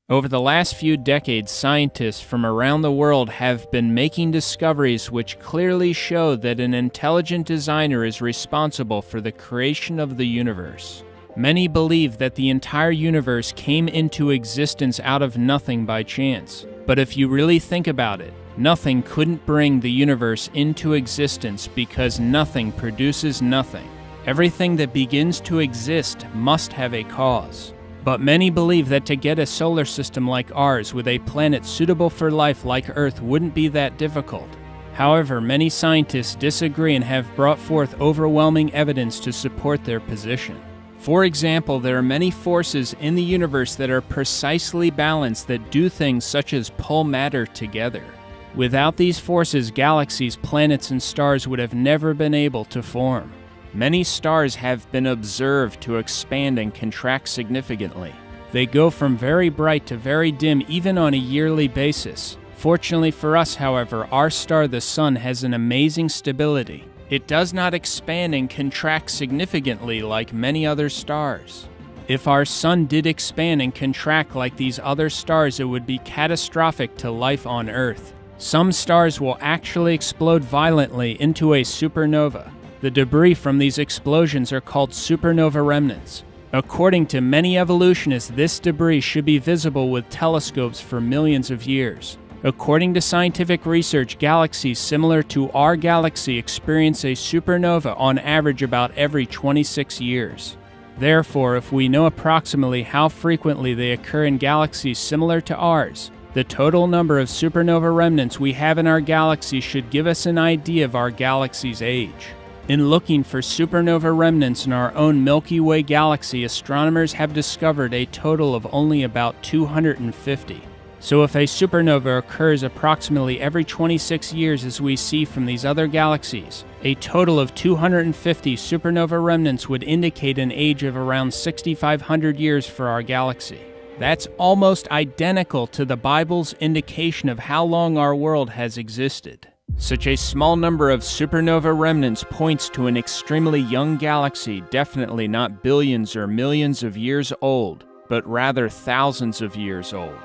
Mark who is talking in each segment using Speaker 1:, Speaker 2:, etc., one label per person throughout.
Speaker 1: Over the last few decades, scientists from around the world have been making discoveries which clearly show that an intelligent designer is responsible for the creation of the universe. Many believe that the entire universe came into existence out of nothing by chance. But if you really think about it, nothing couldn't bring the universe into existence because nothing produces nothing. Everything that begins to exist must have a cause. But many believe that to get a solar system like ours with a planet suitable for life like Earth wouldn't be that difficult. However, many scientists disagree and have brought forth overwhelming evidence to support their position. For example, there are many forces in the universe that are precisely balanced that do things such as pull matter together. Without these forces, galaxies, planets, and stars would have never been able to form. Many stars have been observed to expand and contract significantly. They go from very bright to very dim even on a yearly basis. Fortunately for us, however, our star, the Sun, has an amazing stability. It does not expand and contract significantly like many other stars. If our Sun did expand and contract like these other stars, it would be catastrophic to life on Earth. Some stars will actually explode violently into a supernova. The debris from these explosions are called supernova remnants. According to many evolutionists, this debris should be visible with telescopes for millions of years. According to scientific research, galaxies similar to our galaxy experience a supernova on average about every 26 years. Therefore, if we know approximately how frequently they occur in galaxies similar to ours, the total number of supernova remnants we have in our galaxy should give us an idea of our galaxy's age. In looking for supernova remnants in our own Milky Way galaxy, astronomers have discovered a total of only about 250. So if a supernova occurs approximately every 26 years as we see from these other galaxies, a total of 250 supernova remnants would indicate an age of around 6,500 years for our galaxy. That's almost identical to the Bible's indication of how long our world has existed. Such a small number of supernova remnants points to an extremely young galaxy, definitely not billions or millions of years old, but rather thousands of years old.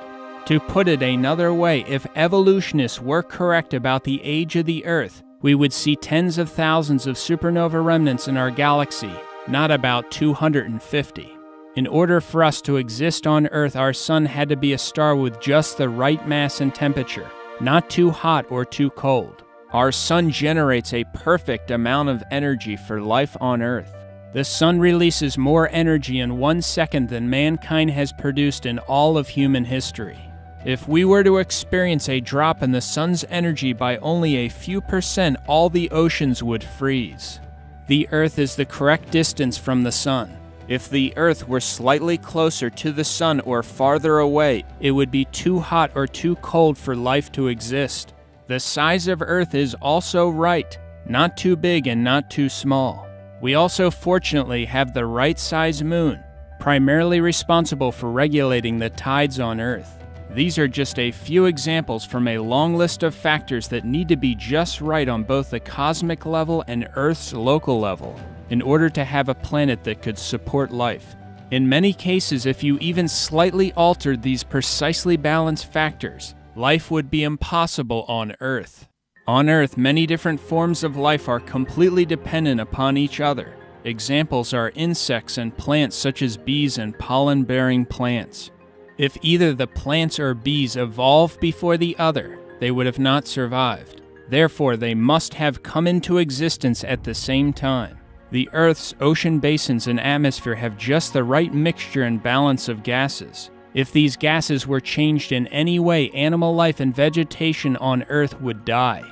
Speaker 1: To put it another way, if evolutionists were correct about the age of the Earth, we would see tens of thousands of supernova remnants in our galaxy, not about 250. In order for us to exist on Earth, our Sun had to be a star with just the right mass and temperature. Not too hot or too cold. Our Sun generates a perfect amount of energy for life on Earth. The Sun releases more energy in 1 second than mankind has produced in all of human history. If we were to experience a drop in the Sun's energy by only a few percent, all the oceans would freeze. The Earth is the correct distance from the Sun. If the Earth were slightly closer to the Sun or farther away, it would be too hot or too cold for life to exist. The size of Earth is also right, not too big and not too small. We also fortunately have the right size moon, primarily responsible for regulating the tides on Earth. These are just a few examples from a long list of factors that need to be just right on both the cosmic level and Earth's local level, in order to have a planet that could support life. In many cases, if you even slightly altered these precisely balanced factors, life would be impossible on Earth. On Earth, many different forms of life are completely dependent upon each other. Examples are insects and plants such as bees and pollen-bearing plants. If either the plants or bees evolved before the other, they would have not survived. Therefore, they must have come into existence at the same time. The Earth's ocean basins and atmosphere have just the right mixture and balance of gases. If these gases were changed in any way, animal life and vegetation on Earth would die.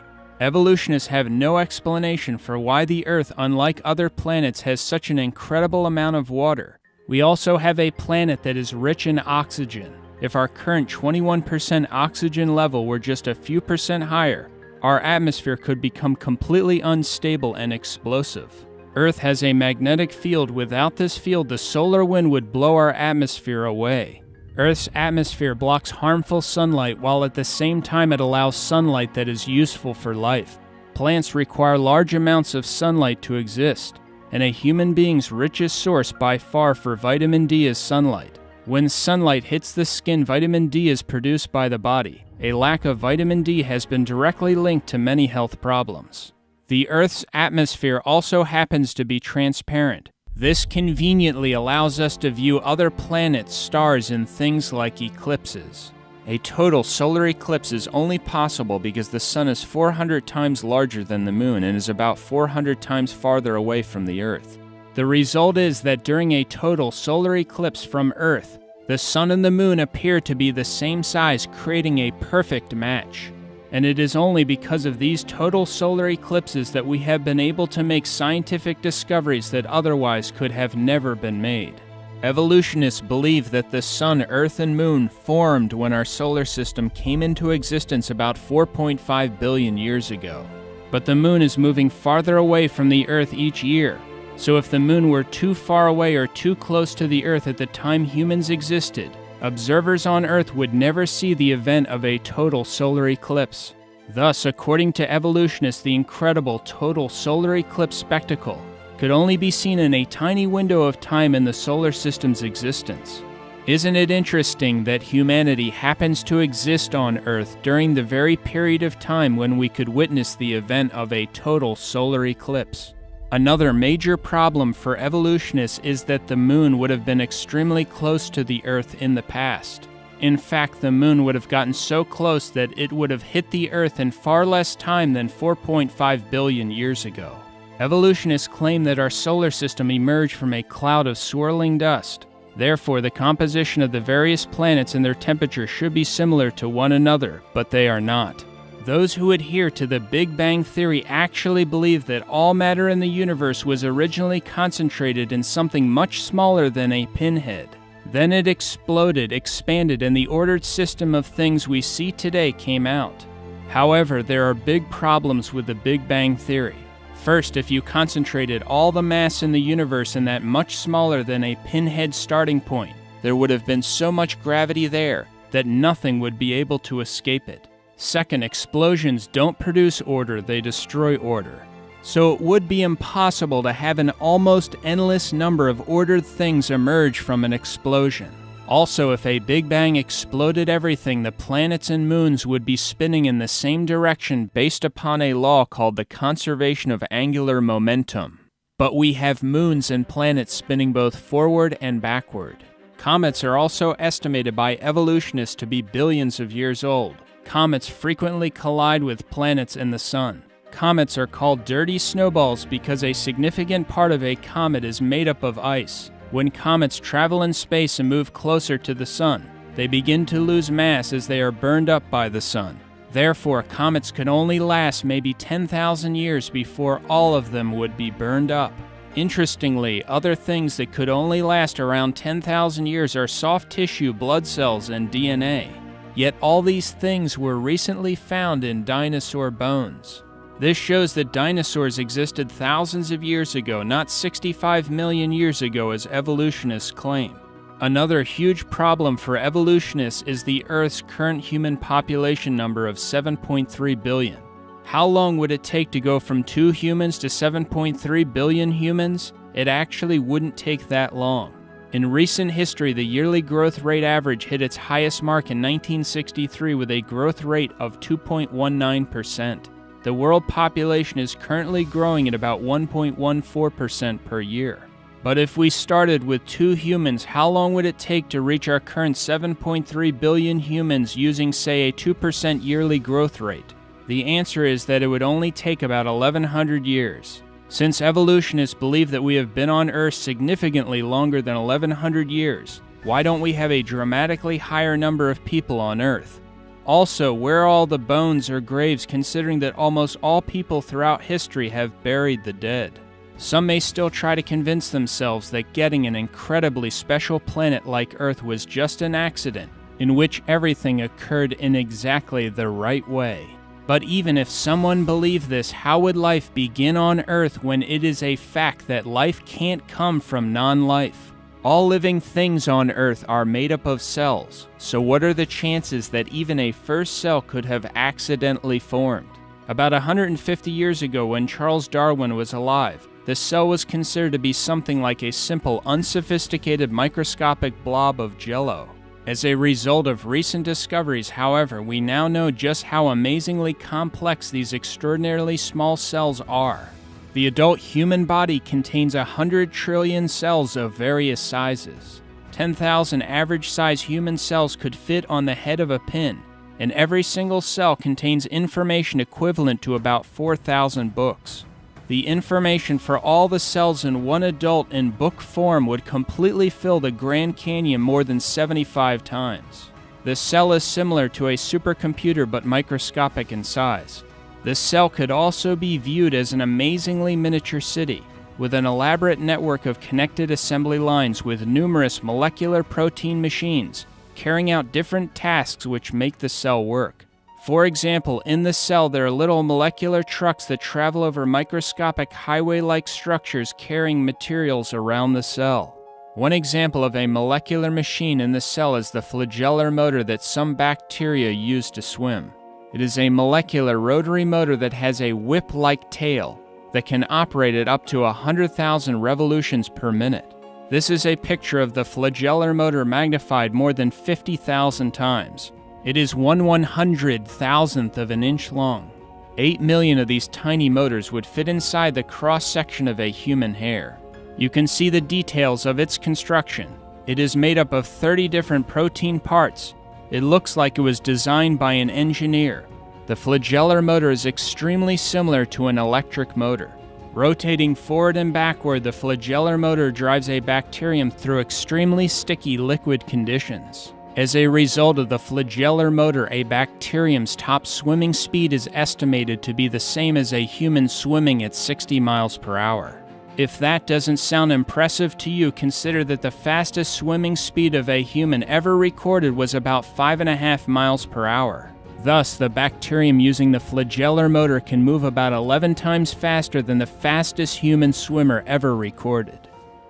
Speaker 1: Evolutionists have no explanation for why the Earth, unlike other planets, has such an incredible amount of water. We also have a planet that is rich in oxygen. If our current 21% oxygen level were just a few percent higher, our atmosphere could become completely unstable and explosive. Earth has a magnetic field. Without this field, the solar wind would blow our atmosphere away. Earth's atmosphere blocks harmful sunlight, while at the same time it allows sunlight that is useful for life. Plants require large amounts of sunlight to exist, and a human being's richest source by far for vitamin D is sunlight. When sunlight hits the skin, vitamin D is produced by the body. A lack of vitamin D has been directly linked to many health problems. The Earth's atmosphere also happens to be transparent. This conveniently allows us to view other planets, stars, and things like eclipses. A total solar eclipse is only possible because the sun is 400 times larger than the moon and is about 400 times farther away from the Earth. The result is that during a total solar eclipse from Earth, the sun and the moon appear to be the same size, creating a perfect match. And it is only because of these total solar eclipses that we have been able to make scientific discoveries that otherwise could have never been made. Evolutionists believe that the sun, earth, and moon formed when our solar system came into existence about 4.5 billion years ago. But the moon is moving farther away from the Earth each year. So if the moon were too far away or too close to the Earth at the time humans existed, observers on Earth would never see the event of a total solar eclipse. Thus, according to evolutionists, the incredible total solar eclipse spectacle could only be seen in a tiny window of time in the solar system's existence. Isn't it interesting that humanity happens to exist on Earth during the very period of time when we could witness the event of a total solar eclipse? Another major problem for evolutionists is that the moon would have been extremely close to the Earth in the past. In fact, the moon would have gotten so close that it would have hit the Earth in far less time than 4.5 billion years ago. Evolutionists claim that our solar system emerged from a cloud of swirling dust. Therefore, the composition of the various planets and their temperature should be similar to one another, but they are not. Those who adhere to the Big Bang Theory actually believe that all matter in the universe was originally concentrated in something much smaller than a pinhead. Then it exploded, expanded, and the ordered system of things we see today came out. However, there are big problems with the Big Bang Theory. First, if you concentrated all the mass in the universe in that much smaller than a pinhead starting point, there would have been so much gravity there that nothing would be able to escape it. Second, explosions don't produce order, they destroy order. So it would be impossible to have an almost endless number of ordered things emerge from an explosion. Also, if a Big Bang exploded everything, the planets and moons would be spinning in the same direction based upon a law called the conservation of angular momentum. But we have moons and planets spinning both forward and backward. Comets are also estimated by evolutionists to be billions of years old. Comets frequently collide with planets and the sun. Comets are called dirty snowballs because a significant part of a comet is made up of ice. When comets travel in space and move closer to the sun, they begin to lose mass as they are burned up by the sun. Therefore, comets could only last maybe 10,000 years before all of them would be burned up. Interestingly, other things that could only last around 10,000 years are soft tissue, blood cells, and DNA. Yet all these things were recently found in dinosaur bones. This shows that dinosaurs existed thousands of years ago, not 65 million years ago as evolutionists claim. Another huge problem for evolutionists is the Earth's current human population number of 7.3 billion. How long would it take to go from 2 humans to 7.3 billion humans? It actually wouldn't take that long. In recent history, the yearly growth rate average hit its highest mark in 1963 with a growth rate of 2.19%. The world population is currently growing at about 1.14% per year. But if we started with 2 humans, how long would it take to reach our current 7.3 billion humans using, say, a 2% yearly growth rate? The answer is that it would only take about 1,100 years. Since evolutionists believe that we have been on Earth significantly longer than 1,100 years, why don't we have a dramatically higher number of people on Earth? Also, where are all the bones or graves, considering that almost all people throughout history have buried the dead? Some may still try to convince themselves that getting an incredibly special planet like Earth was just an accident, in which everything occurred in exactly the right way. But even if someone believed this, how would life begin on Earth when it is a fact that life can't come from non-life? All living things on Earth are made up of cells, so what are the chances that even a first cell could have accidentally formed? About 150 years ago, when Charles Darwin was alive, the cell was considered to be something like a simple, unsophisticated microscopic blob of jello. As a result of recent discoveries, however, we now know just how amazingly complex these extraordinarily small cells are. The adult human body contains 100 trillion cells of various sizes. 10,000 average-size human cells could fit on the head of a pin, and every single cell contains information equivalent to about 4,000 books. The information for all the cells in one adult in book form would completely fill the Grand Canyon more than 75 times. The cell is similar to a supercomputer but microscopic in size. The cell could also be viewed as an amazingly miniature city, with an elaborate network of connected assembly lines with numerous molecular protein machines carrying out different tasks which make the cell work. For example, in the cell there are little molecular trucks that travel over microscopic highway-like structures carrying materials around the cell. One example of a molecular machine in the cell is the flagellar motor that some bacteria use to swim. It is a molecular rotary motor that has a whip-like tail that can operate at up to 100,000 revolutions per minute. This is a picture of the flagellar motor magnified more than 50,000 times. It is 1/100,000th of an inch long. 8 million of these tiny motors would fit inside the cross-section of a human hair. You can see the details of its construction. It is made up of 30 different protein parts. It looks like it was designed by an engineer. The flagellar motor is extremely similar to an electric motor. Rotating forward and backward, the flagellar motor drives a bacterium through extremely sticky liquid conditions. As a result of the flagellar motor, a bacterium's top swimming speed is estimated to be the same as a human swimming at 60 miles per hour. If that doesn't sound impressive to you, consider that the fastest swimming speed of a human ever recorded was about 5.5 miles per hour. Thus, the bacterium using the flagellar motor can move about 11 times faster than the fastest human swimmer ever recorded.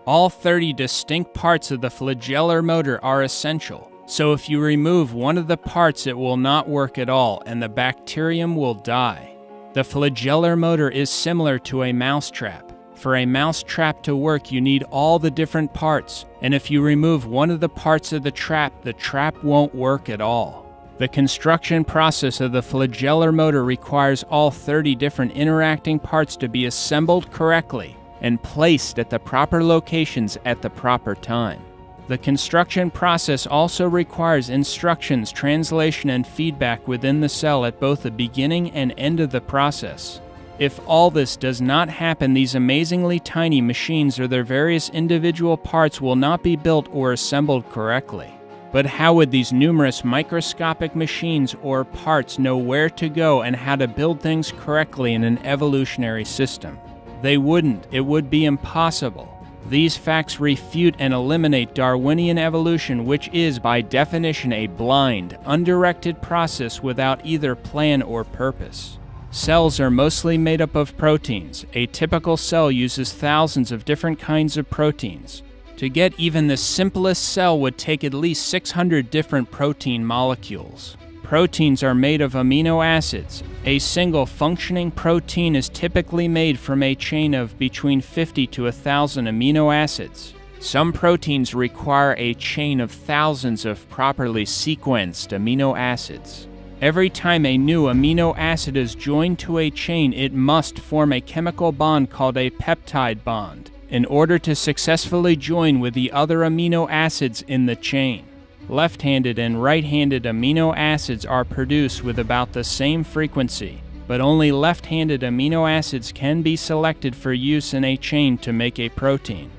Speaker 1: All 30 distinct parts of the flagellar motor are essential. So if you remove one of the parts, it will not work at all, and the bacterium will die. The flagellar motor is similar to a mousetrap. For a mousetrap to work, you need all the different parts, and if you remove one of the parts of the trap won't work at all. The construction process of the flagellar motor requires all 30 different interacting parts to be assembled correctly and placed at the proper locations at the proper time. The construction process also requires instructions, translation, and feedback within the cell at both the beginning and end of the process. If all this does not happen, these amazingly tiny machines or their various individual parts will not be built or assembled correctly. But how would these numerous microscopic machines or parts know where to go and how to build things correctly in an evolutionary system? They wouldn't. It would be impossible. These facts refute and eliminate Darwinian evolution, which is, by definition, a blind, undirected process without either plan or purpose. Cells are mostly made up of proteins. A typical cell uses thousands of different kinds of proteins. To get even the simplest cell would take at least 600 different protein molecules. Proteins are made of amino acids. A single functioning protein is typically made from a chain of between 50 to 1,000 amino acids. Some proteins require a chain of thousands of properly sequenced amino acids. Every time a new amino acid is joined to a chain, it must form a chemical bond called a peptide bond in order to successfully join with the other amino acids in the chain. Left-handed and right-handed amino acids are produced with about the same frequency, but only left-handed amino acids can be selected for use in a chain to make a protein.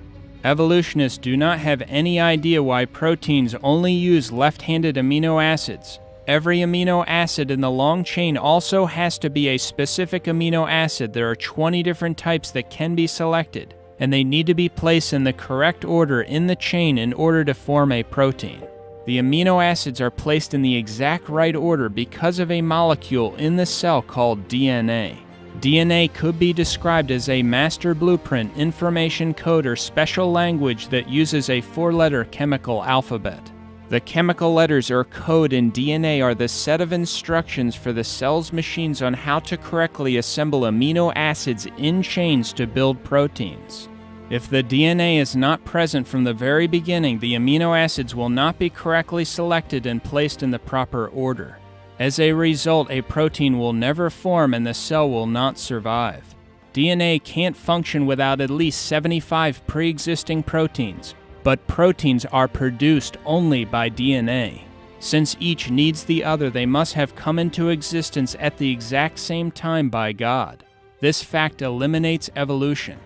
Speaker 1: Evolutionists do not have any idea why proteins only use left-handed amino acids. Every amino acid in the long chain also has to be a specific amino acid. There are 20 different types that can be selected, and they need to be placed in the correct order in the chain in order to form a protein. The amino acids are placed in the exact right order because of a molecule in the cell called DNA. DNA could be described as a master blueprint, information code, or special language that uses a 4-letter chemical alphabet. The chemical letters or code in DNA are the set of instructions for the cell's machines on how to correctly assemble amino acids in chains to build proteins. If the DNA is not present from the very beginning, the amino acids will not be correctly selected and placed in the proper order. As a result, a protein will never form and the cell will not survive. DNA can't function without at least 75 pre-existing proteins, but proteins are produced only by DNA. Since each needs the other, they must have come into existence at the exact same time by God. This fact eliminates evolution.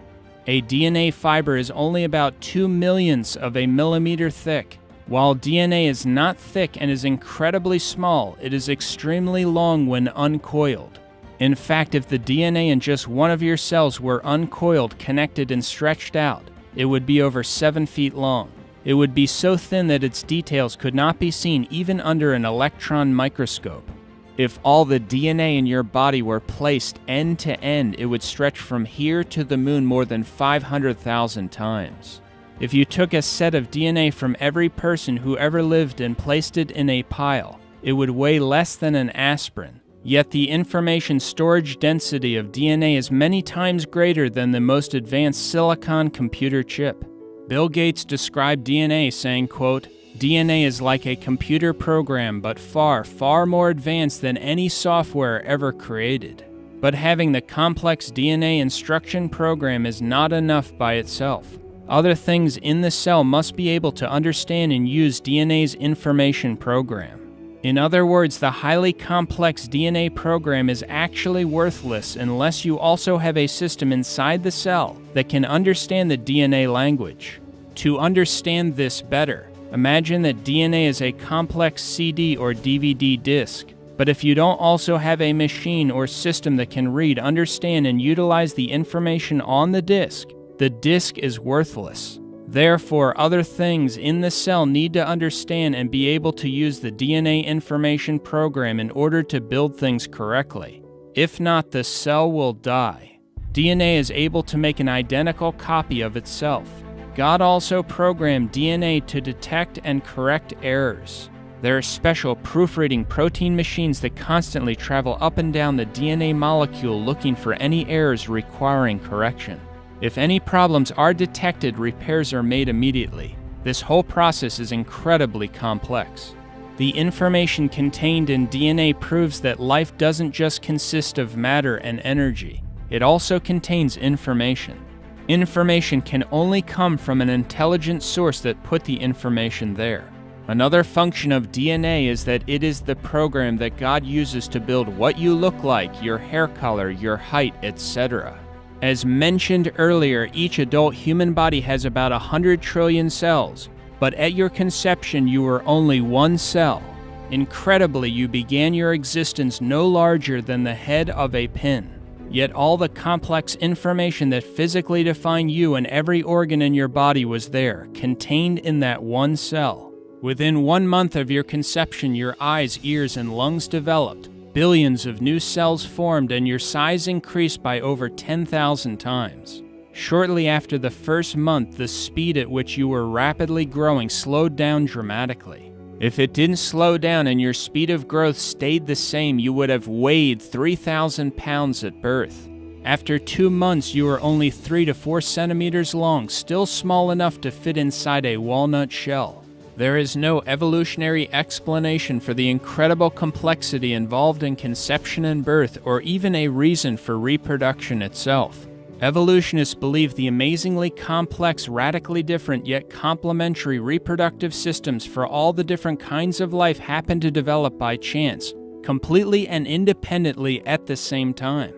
Speaker 1: A DNA fiber is only about 2/millionths of a millimeter thick. While DNA is not thick and is incredibly small, it is extremely long when uncoiled. In fact, if the DNA in just one of your cells were uncoiled, connected, and stretched out, it would be over 7 feet long. It would be so thin that its details could not be seen even under an electron microscope. If all the DNA in your body were placed end to end, it would stretch from here to the moon more than 500,000 times. If you took a set of DNA from every person who ever lived and placed it in a pile, it would weigh less than an aspirin. Yet the information storage density of DNA is many times greater than the most advanced silicon computer chip. Bill Gates described DNA saying, quote, "DNA is like a computer program, but far, far more advanced than any software ever created." But having the complex DNA instruction program is not enough by itself. Other things in the cell must be able to understand and use DNA's information program. In other words, the highly complex DNA program is actually worthless unless you also have a system inside the cell that can understand the DNA language. To understand this better, imagine that DNA is a complex CD or DVD disc. But if you don't also have a machine or system that can read, understand, and utilize the information on the disc is worthless. Therefore, other things in the cell need to understand and be able to use the DNA information program in order to build things correctly. If not, the cell will die. DNA is able to make an identical copy of itself. God also programmed DNA to detect and correct errors. There are special proofreading protein machines that constantly travel up and down the DNA molecule looking for any errors requiring correction. If any problems are detected, repairs are made immediately. This whole process is incredibly complex. The information contained in DNA proves that life doesn't just consist of matter and energy. It also contains information. Information can only come from an intelligent source that put the information there. Another function of DNA is that it is the program that God uses to build what you look like, your hair color, your height, etc. As mentioned earlier, each adult human body has about 100 trillion cells, but at your conception you were only one cell. Incredibly, you began your existence no larger than the head of a pin. Yet all the complex information that physically defined you and every organ in your body was there, contained in that one cell. Within 1 month of your conception, your eyes, ears, and lungs developed. Billions of new cells formed and your size increased by over 10,000 times. Shortly after the first month, the speed at which you were rapidly growing slowed down dramatically. If it didn't slow down and your speed of growth stayed the same, you would have weighed 3,000 pounds at birth. After 2 months, you were only 3 to 4 centimeters long, still small enough to fit inside a walnut shell. There is no evolutionary explanation for the incredible complexity involved in conception and birth, or even a reason for reproduction itself. Evolutionists believe the amazingly complex, radically different yet complementary reproductive systems for all the different kinds of life happen to develop by chance, completely and independently at the same time.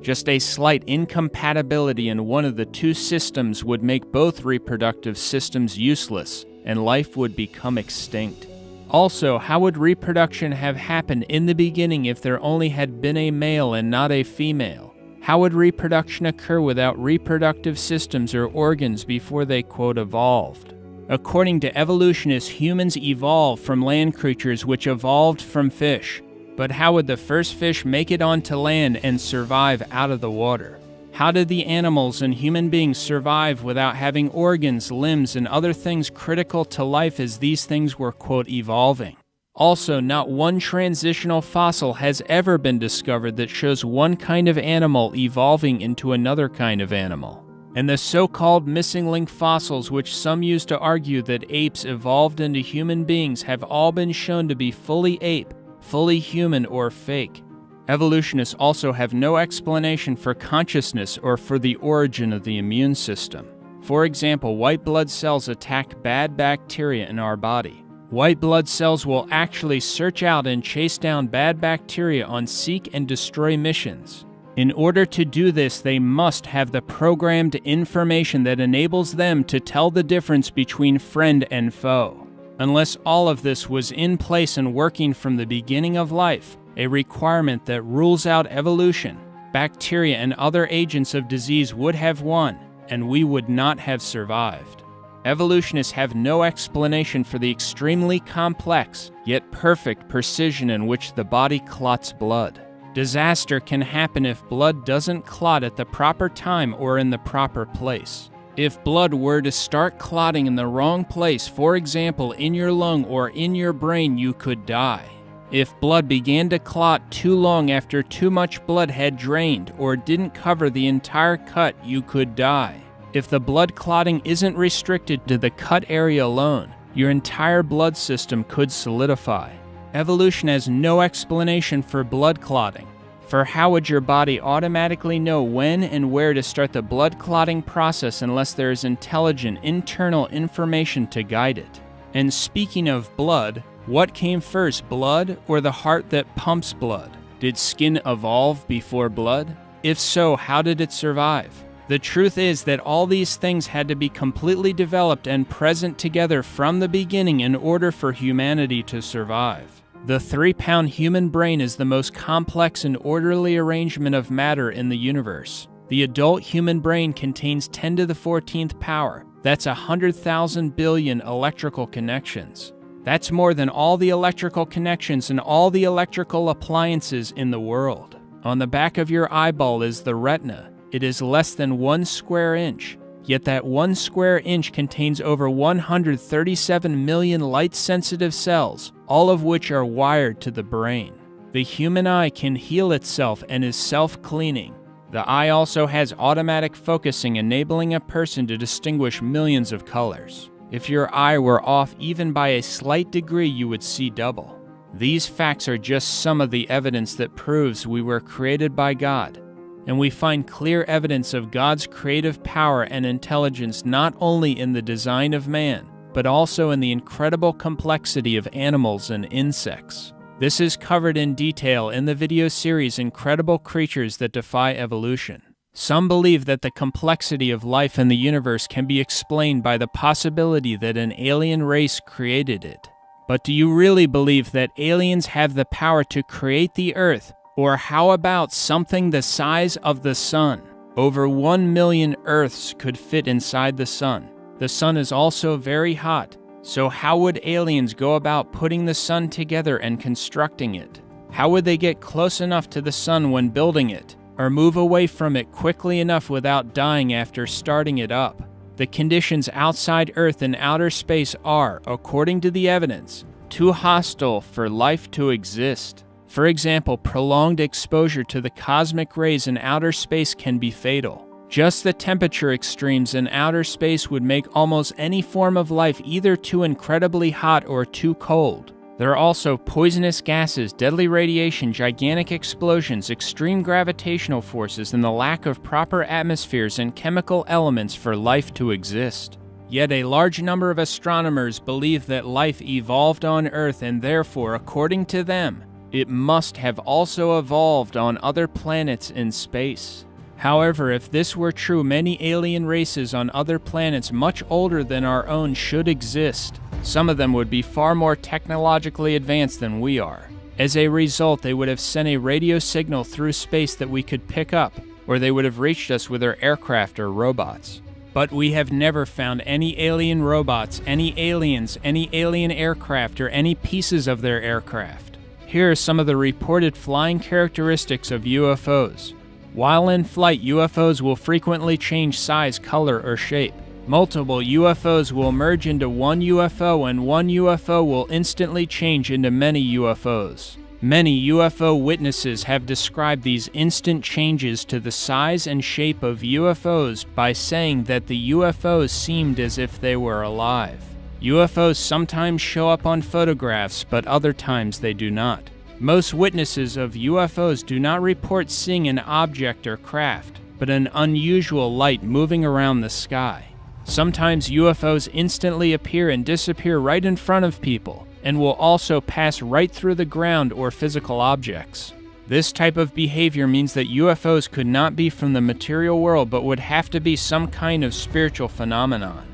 Speaker 1: Just a slight incompatibility in one of the two systems would make both reproductive systems useless, and life would become extinct. Also, how would reproduction have happened in the beginning if there only had been a male and not a female? How would reproduction occur without reproductive systems or organs before they, quote, evolved? According to evolutionists, humans evolved from land creatures which evolved from fish. But how would the first fish make it onto land and survive out of the water? How did the animals and human beings survive without having organs, limbs, and other things critical to life as these things were, quote, evolving? Also, not one transitional fossil has ever been discovered that shows one kind of animal evolving into another kind of animal. And the so-called missing link fossils, which some use to argue that apes evolved into human beings, have all been shown to be fully ape, fully human, or fake. Evolutionists also have no explanation for consciousness or for the origin of the immune system. For example, white blood cells attack bad bacteria in our body. White blood cells will actually search out and chase down bad bacteria on seek and destroy missions. In order to do this, they must have the programmed information that enables them to tell the difference between friend and foe. Unless all of this was in place and working from the beginning of life, a requirement that rules out evolution, bacteria and other agents of disease would have won, and we would not have survived. Evolutionists have no explanation for the extremely complex, yet perfect precision in which the body clots blood. Disaster can happen if blood doesn't clot at the proper time or in the proper place. If blood were to start clotting in the wrong place, for example, in your lung or in your brain, you could die. If blood began to clot too long after too much blood had drained or didn't cover the entire cut, you could die. If the blood clotting isn't restricted to the cut area alone, your entire blood system could solidify. Evolution has no explanation for blood clotting. For how would your body automatically know when and where to start the blood clotting process unless there is intelligent internal information to guide it? And speaking of blood, what came first, blood or the heart that pumps blood? Did skin evolve before blood? If so, how did it survive? The truth is that all these things had to be completely developed and present together from the beginning in order for humanity to survive. The 3-pound human brain is the most complex and orderly arrangement of matter in the universe. The adult human brain contains 10 to the 14th power. That's 100,000 billion electrical connections. That's more than all the electrical connections and all the electrical appliances in the world. On the back of your eyeball is the retina. It is less than 1 square inch. Yet that 1 square inch contains over 137 million light-sensitive cells, all of which are wired to the brain. The human eye can heal itself and is self-cleaning. The eye also has automatic focusing, enabling a person to distinguish millions of colors. If your eye were off even by a slight degree, you would see double. These facts are just some of the evidence that proves we were created by God. And we find clear evidence of God's creative power and intelligence not only in the design of man, but also in the incredible complexity of animals and insects. This is covered in detail in the video series Incredible Creatures That Defy Evolution. Some believe that the complexity of life in the universe can be explained by the possibility that an alien race created it. But do you really believe that aliens have the power to create the Earth? Or how about something the size of the sun? Over 1 million Earths could fit inside the sun. The sun is also very hot. So how would aliens go about putting the sun together and constructing it? How would they get close enough to the sun when building it? Or move away from it quickly enough without dying after starting it up? The conditions outside Earth and outer space are, according to the evidence, too hostile for life to exist. For example, prolonged exposure to the cosmic rays in outer space can be fatal. Just the temperature extremes in outer space would make almost any form of life either too incredibly hot or too cold. There are also poisonous gases, deadly radiation, gigantic explosions, extreme gravitational forces, and the lack of proper atmospheres and chemical elements for life to exist. Yet a large number of astronomers believe that life evolved on Earth and therefore, according to them, it must have also evolved on other planets in space. However, if this were true, many alien races on other planets much older than our own should exist. Some of them would be far more technologically advanced than we are. As a result, they would have sent a radio signal through space that we could pick up, or they would have reached us with their aircraft or robots. But we have never found any alien robots, any aliens, any alien aircraft, or any pieces of their aircraft. Here are some of the reported flying characteristics of UFOs. While in flight, UFOs will frequently change size, color, or shape. Multiple UFOs will merge into one UFO, and one UFO will instantly change into many UFOs. Many UFO witnesses have described these instant changes to the size and shape of UFOs by saying that the UFOs seemed as if they were alive. UFOs sometimes show up on photographs, but other times they do not. Most witnesses of UFOs do not report seeing an object or craft, but an unusual light moving around the sky. Sometimes UFOs instantly appear and disappear right in front of people, and will also pass right through the ground or physical objects. This type of behavior means that UFOs could not be from the material world, but would have to be some kind of spiritual phenomenon.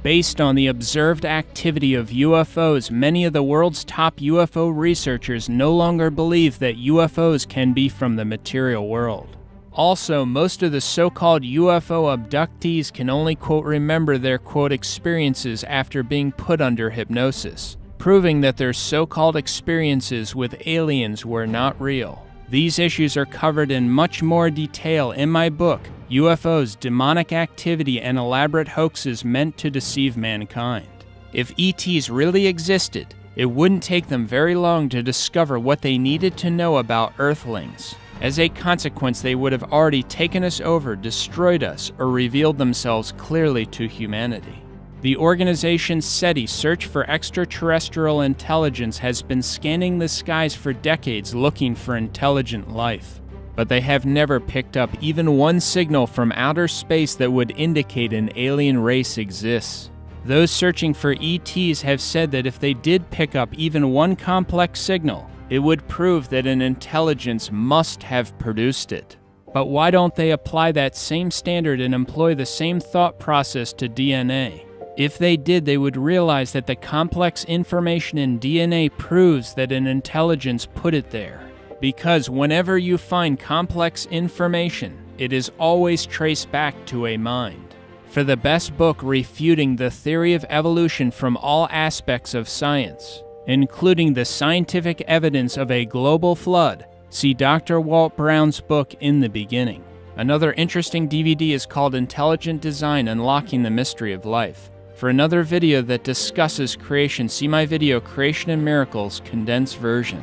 Speaker 1: Based on the observed activity of UFOs, many of the world's top UFO researchers no longer believe that UFOs can be from the material world. Also, most of the so-called UFO abductees can only, quote, remember their, quote, experiences after being put under hypnosis, proving that their so-called experiences with aliens were not real. These issues are covered in much more detail in my book, UFOs, Demonic Activity and Elaborate Hoaxes Meant to Deceive Mankind. If ETs really existed, it wouldn't take them very long to discover what they needed to know about Earthlings. As a consequence, they would have already taken us over, destroyed us, or revealed themselves clearly to humanity. The organization SETI, Search for Extraterrestrial Intelligence, has been scanning the skies for decades looking for intelligent life. But they have never picked up even one signal from outer space that would indicate an alien race exists. Those searching for ETs have said that if they did pick up even one complex signal, it would prove that an intelligence must have produced it. But why don't they apply that same standard and employ the same thought process to DNA? If they did, they would realize that the complex information in DNA proves that an intelligence put it there. Because whenever you find complex information, it is always traced back to a mind. For the best book refuting the theory of evolution from all aspects of science, including the scientific evidence of a global flood, see Dr. Walt Brown's book In the Beginning. Another interesting DVD is called Intelligent Design: Unlocking the Mystery of Life. For another video that discusses creation, see my video Creation and Miracles, condensed version.